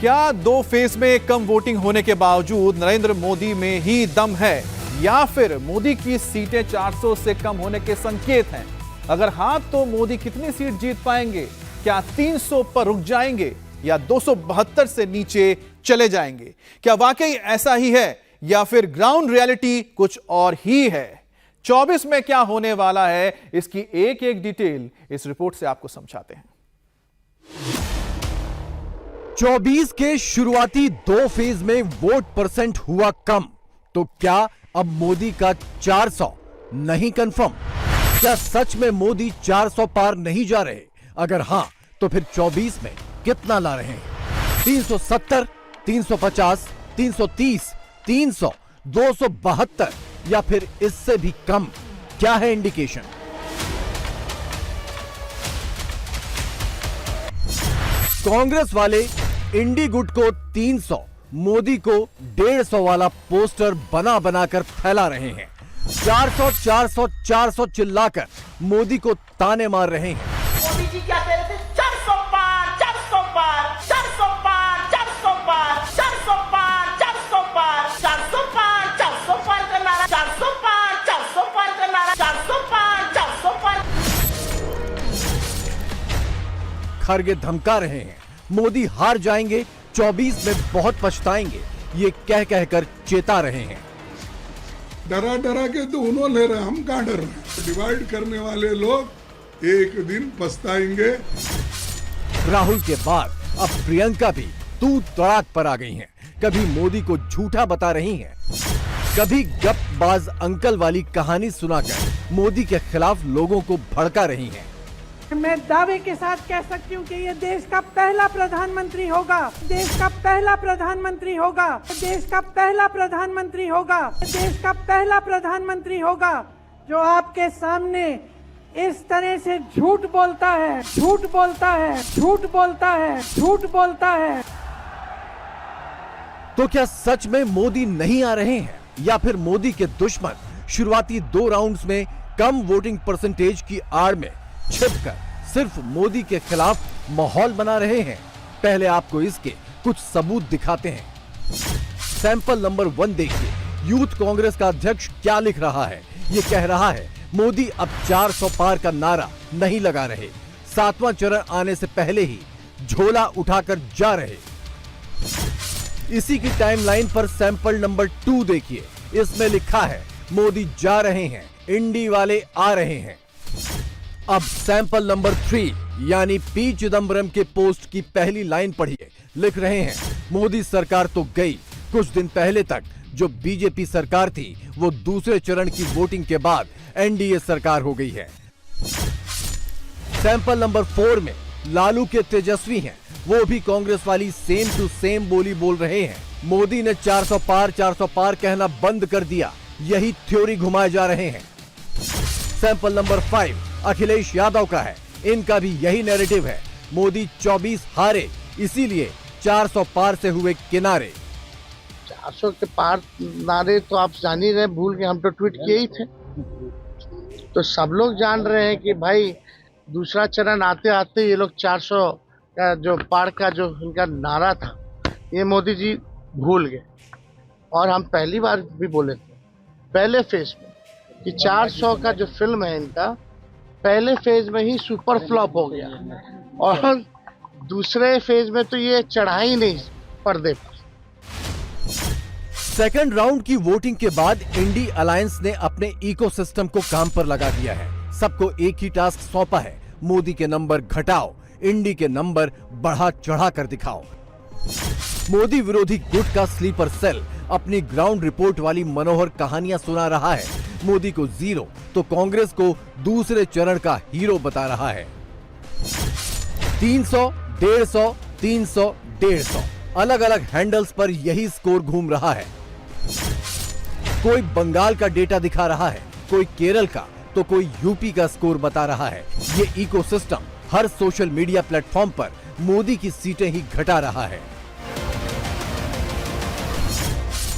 क्या दो फेज में कम वोटिंग होने के बावजूद नरेंद्र मोदी में ही दम है या फिर मोदी की सीटें 400 से कम होने के संकेत हैं? अगर हां तो मोदी कितनी सीट जीत पाएंगे? क्या 300 पर रुक जाएंगे या 272 से नीचे चले जाएंगे? क्या वाकई ऐसा ही है या फिर ग्राउंड रियलिटी कुछ और ही है? 24 में क्या होने वाला है, इसकी एक एक डिटेल इस रिपोर्ट से आपको समझाते हैं। 24 के शुरुआती दो फेज में वोट परसेंट हुआ कम, तो क्या अब मोदी का 400 नहीं कंफर्म? क्या सच में मोदी 400 पार नहीं जा रहे? अगर हां तो फिर 24 में कितना ला रहे हैं? 370, 350, 330, 300, 272 या फिर इससे भी कम? क्या है इंडिकेशन? कांग्रेस वाले इंडी गुट को 300, मोदी को 150 वाला पोस्टर बना बनाकर फैला रहे हैं। 400 400 400 चिल्लाकर मोदी को ताने मार रहे हैं। मोदी जी क्या कह रहे थे? 400 पार, 400 पार, 400 पार, 400 पार, 400 पार, 400 पार, 400 पार, 400 पार का नारा, 400 पार, 400 पार का नारा, 400 पार, 400 पार। खरगे धमका रहे हैं, मोदी हार जाएंगे, 24 में बहुत पछताएंगे, ये कह कहकर चेता रहे हैं। डरा डरा के तो उन्होंने ले रहे, हम कहां डर रहे हैं? डिवाइड करने वाले लोग एक दिन पछताएंगे। राहुल के बाद अब प्रियंका भी तू तड़ाक पर आ गई हैं। कभी मोदी को झूठा बता रही हैं, कभी गपबाज अंकल वाली कहानी सुनाकर मोदी के खिलाफ लोगों को भड़का रही हैं। मैं दावे के साथ कह सकती हूँ कि ये देश का पहला प्रधानमंत्री होगा, देश का पहला प्रधानमंत्री होगा, देश का पहला प्रधानमंत्री होगा, देश का पहला प्रधानमंत्री होगा जो आपके सामने इस तरह से झूठ बोलता है, झूठ बोलता है, झूठ बोलता है, झूठ बोलता है। तो क्या सच में मोदी नहीं आ रहे हैं या फिर मोदी के दुश्मन शुरुआती दो राउंड्स में कम वोटिंग परसेंटेज की आड़ में छिपकर सिर्फ मोदी के खिलाफ माहौल बना रहे हैं? पहले आपको इसके कुछ सबूत दिखाते हैं। सैंपल नंबर 1 देखिए। यूथ कांग्रेस का अध्यक्ष क्या लिख रहा है? ये कह रहा है मोदी अब 400 पार का नारा नहीं लगा रहे, 7वां चरण आने से पहले ही झोला उठाकर जा रहे। इसी की टाइमलाइन पर सैंपल नंबर 2 देखिए। इसमें लिखा है मोदी जा रहे हैं, इंडी वाले आ रहे हैं। अब सैंपल नंबर 3 यानी पी चिदंबरम के पोस्ट की पहली लाइन पढ़िए। लिख रहे हैं मोदी सरकार तो गई, कुछ दिन पहले तक जो बीजेपी सरकार थी वो दूसरे चरण की वोटिंग के बाद एनडीए सरकार हो गई है। सैंपल नंबर 4 में लालू के तेजस्वी हैं, वो भी कांग्रेस वाली सेम टू सेम बोली बोल रहे हैं। मोदी ने 400 पार कहना बंद कर दिया, यही थ्योरी घुमाए जा रहे हैं। सैंपल नंबर 5 अखिलेश यादव का है, इनका भी यही नैरेटिव है, मोदी 24 हारे इसीलिए 400 पार से हुए किनारे। 400 के पार नारे तो आप जान ही रहे, भूल के हम तो ट्वीट किए ही थे। तो सब लोग जान रहे हैं कि भाई दूसरा चरण आते आते ये लोग 400 का जो पार का जो इनका नारा था ये मोदी जी भूल गए। और हम पहली बार भी बोले थे पहले फेज में कि 400 का जो फिल्म है इनका पहले फेज में ही सुपर फ्लॉप हो गया और दूसरे फेज में तो ये चढ़ा ही नहीं पर्दे पर। सेकंड राउंड की वोटिंग के बाद इंडी अलायंस ने अपने इकोसिस्टम को काम पर लगा दिया है। सबको एक ही टास्क सौंपा है, मोदी के नंबर घटाओ, इंडी के नंबर बढ़ा चढ़ा कर दिखाओ। मोदी विरोधी गुट का स्लीपर सेल अपनी ग्राउंड रिपोर्ट वाली मनोहर कहानियां सुना रहा है। मोदी को 0 तो कांग्रेस को दूसरे चरण का हीरो बता रहा है। 300, 150, 300, 150 अलग अलग हैंडल्स पर यही स्कोर घूम रहा है। कोई बंगाल का डेटा दिखा रहा है, कोई केरल का, तो कोई यूपी का स्कोर बता रहा है। ये इकोसिस्टम हर सोशल मीडिया प्लेटफॉर्म पर मोदी की सीटें ही घटा रहा है।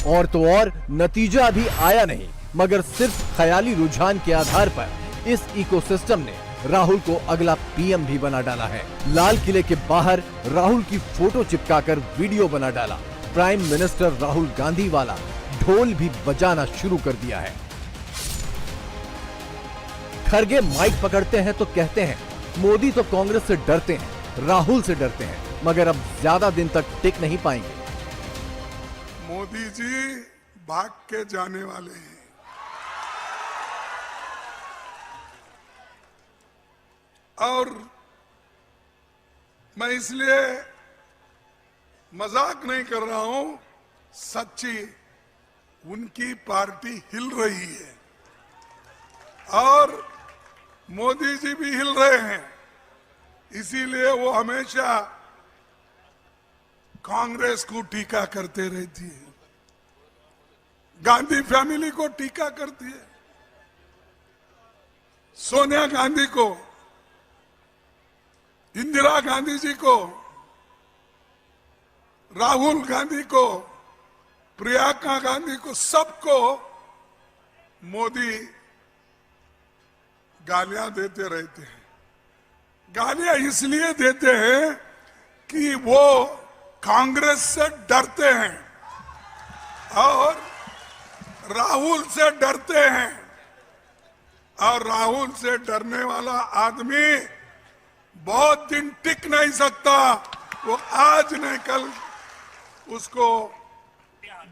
और तो और नतीजा अभी आया नहीं, मगर सिर्फ ख्याली रुझान के आधार पर इस इकोसिस्टम ने राहुल को अगला पीएम भी बना डाला है। लाल किले के बाहर राहुल की फोटो चिपकाकर वीडियो बना डाला। प्राइम मिनिस्टर राहुल गांधी वाला ढोल भी बजाना शुरू कर दिया है। खरगे माइक पकड़ते हैं तो कहते हैं मोदी तो कांग्रेस से डरते हैं, राहुल से डरते हैं, मगर अब ज्यादा दिन तक टिक नहीं पाएंगे। मोदी जी भाग के जाने वाले हैं। और मैं इसलिए मजाक नहीं कर रहा हूं, सच्ची उनकी पार्टी हिल रही है और मोदी जी भी हिल रहे हैं। इसीलिए वो हमेशा कांग्रेस को टीका करते रहती है, गांधी फैमिली को टीका करती है, सोनिया गांधी को, इंदिरा गांधी जी को, राहुल गांधी को, प्रियंका गांधी को, सबको मोदी गालियां देते रहते हैं। गालियां इसलिए देते हैं कि वो कांग्रेस से डरते हैं और राहुल से डरते हैं, और राहुल से डरने वाला आदमी बहुत दिन टिक नहीं सकता। वो आज नहीं कल उसको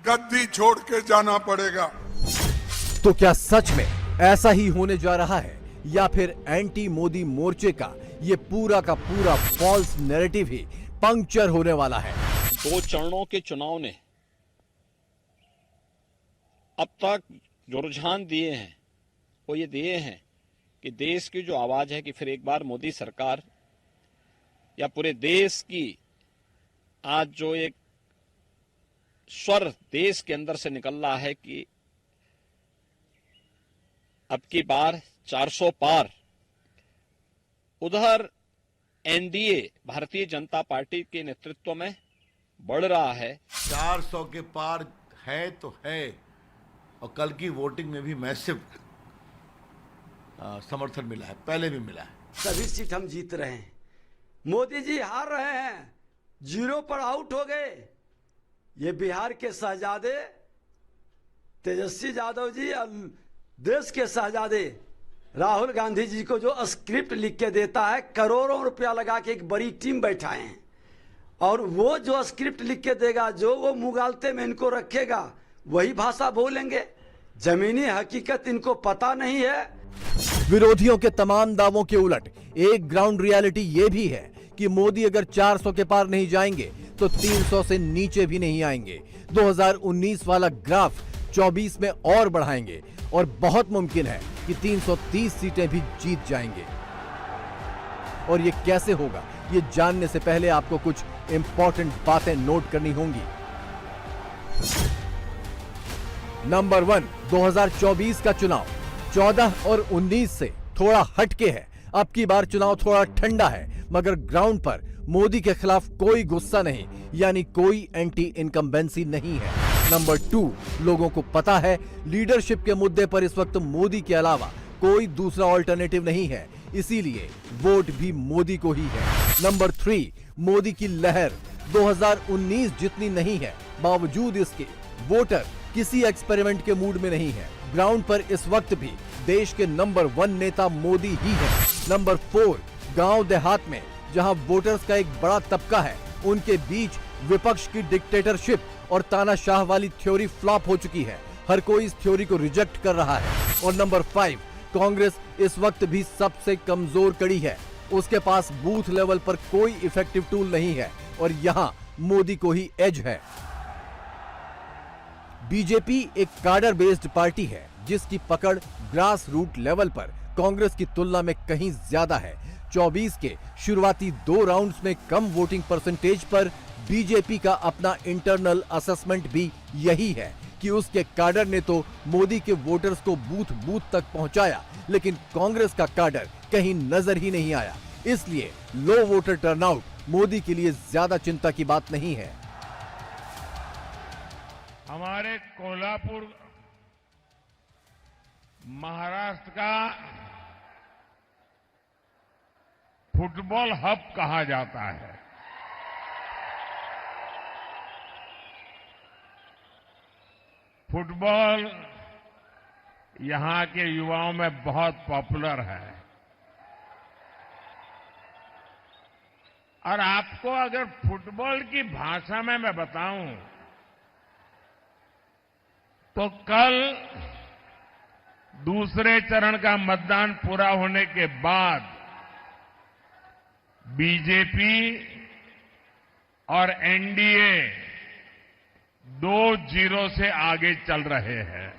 गद्दी छोड़ के जाना पड़ेगा। तो क्या सच में ऐसा ही होने जा रहा है या फिर एंटी मोदी मोर्चे का ये पूरा का पूरा फॉल्स नैरेटिव ही पंक्चर होने वाला है? 2 चरणों के चुनाव ने अब तक जो रुझान दिए हैं वो ये दिए हैं कि देश की जो आवाज है कि फिर एक बार मोदी सरकार, या पूरे देश की आज जो एक स्वर देश के अंदर से निकल रहा है कि अब की बार 400 पार, उधर एनडीए भारतीय जनता पार्टी के नेतृत्व में बढ़ रहा है। 400 के पार है तो है, और कल की वोटिंग में भी मैसिव समर्थन मिला है, पहले भी मिला है। सभी सीट हम जीत रहे हैं। मोदी जी हार रहे हैं, 0 पर आउट हो गए। ये बिहार के शहजादे तेजस्वी यादव जी और देश के शहजादे राहुल गांधी जी को जो स्क्रिप्ट लिख के देता है, करोड़ों रुपया लगा के एक बड़ी टीम बैठाए हैं, और वो जो स्क्रिप्ट लिख के देगा, जो वो मुगालते में इनको रखेगा, वही भाषा बोलेंगे। जमीनी हकीकत इनको पता नहीं है। विरोधियों के तमाम दावों के उलट एक ग्राउंड रियलिटी ये भी है कि मोदी अगर 400 के पार नहीं जाएंगे तो 300 से नीचे भी नहीं आएंगे। 2019 वाला ग्राफ 24 में और बढ़ाएंगे और बहुत मुमकिन है कि 330 सीटें भी जीत जाएंगे। और ये कैसे होगा, ये जानने से पहले आपको कुछ इंपॉर्टेंट बातें नोट करनी होंगी। नंबर 1, 2024 का चुनाव 14 और 19 से थोड़ा हटके है। अब की बार चुनाव थोड़ा ठंडा है, मगर ग्राउंड पर मोदी के खिलाफ कोई गुस्सा नहीं, यानी कोई एंटी इनकम्बेंसी नहीं है। नंबर 2, लोगों को पता है लीडरशिप के मुद्दे पर इस वक्त मोदी के अलावा कोई दूसरा ऑल्टरनेटिव नहीं है, इसीलिए वोट भी मोदी को ही है। नंबर 3, मोदी की लहर 2019 जितनी नहीं है, बावजूद इसके वोटर किसी एक्सपेरिमेंट के मूड में नहीं है। ग्राउंड पर इस वक्त भी देश के नंबर 1 नेता मोदी ही है। नंबर 4, गांव देहात में जहां वोटर्स का एक बड़ा तबका है, उनके बीच विपक्ष की डिक्टेटरशिप और तानाशाह वाली थ्योरी फ्लॉप हो चुकी है। हर कोई इस थ्योरी को रिजेक्ट कर रहा है। और नंबर 5, कांग्रेस इस वक्त भी सबसे कमजोर कड़ी है। उसके पास बूथ लेवल पर कोई इफेक्टिव टूल नहीं है और यहां मोदी को ही एज है। बीजेपी एक कार्डर बेस्ड पार्टी है जिसकी पकड़ ग्रास रूट लेवल पर कांग्रेस की तुलना में कहीं ज्यादा है। 24 के शुरुआती 2 राउंड्स में कम वोटिंग परसेंटेज पर बीजेपी का अपना इंटरनल असेसमेंट भी यही है कि उसके कार्डर ने तो मोदी के वोटर्स को बूथ बूथ तक पहुंचाया, लेकिन कांग्रेस का कार्डर कहीं नजर ही नहीं आया। इसलिए लो वोटर टर्नआउट मोदी के लिए ज्यादा चिंता की बात नहीं है। हमारे कोल्हापुर महाराष्ट्र का फुटबॉल हब कहा जाता है। फुटबॉल यहां के युवाओं में बहुत पॉपुलर है और आपको अगर फुटबॉल की भाषा में मैं बताऊं तो कल दूसरे चरण का मतदान पूरा होने के बाद बीजेपी और एनडीए 2-0 से आगे चल रहे हैं।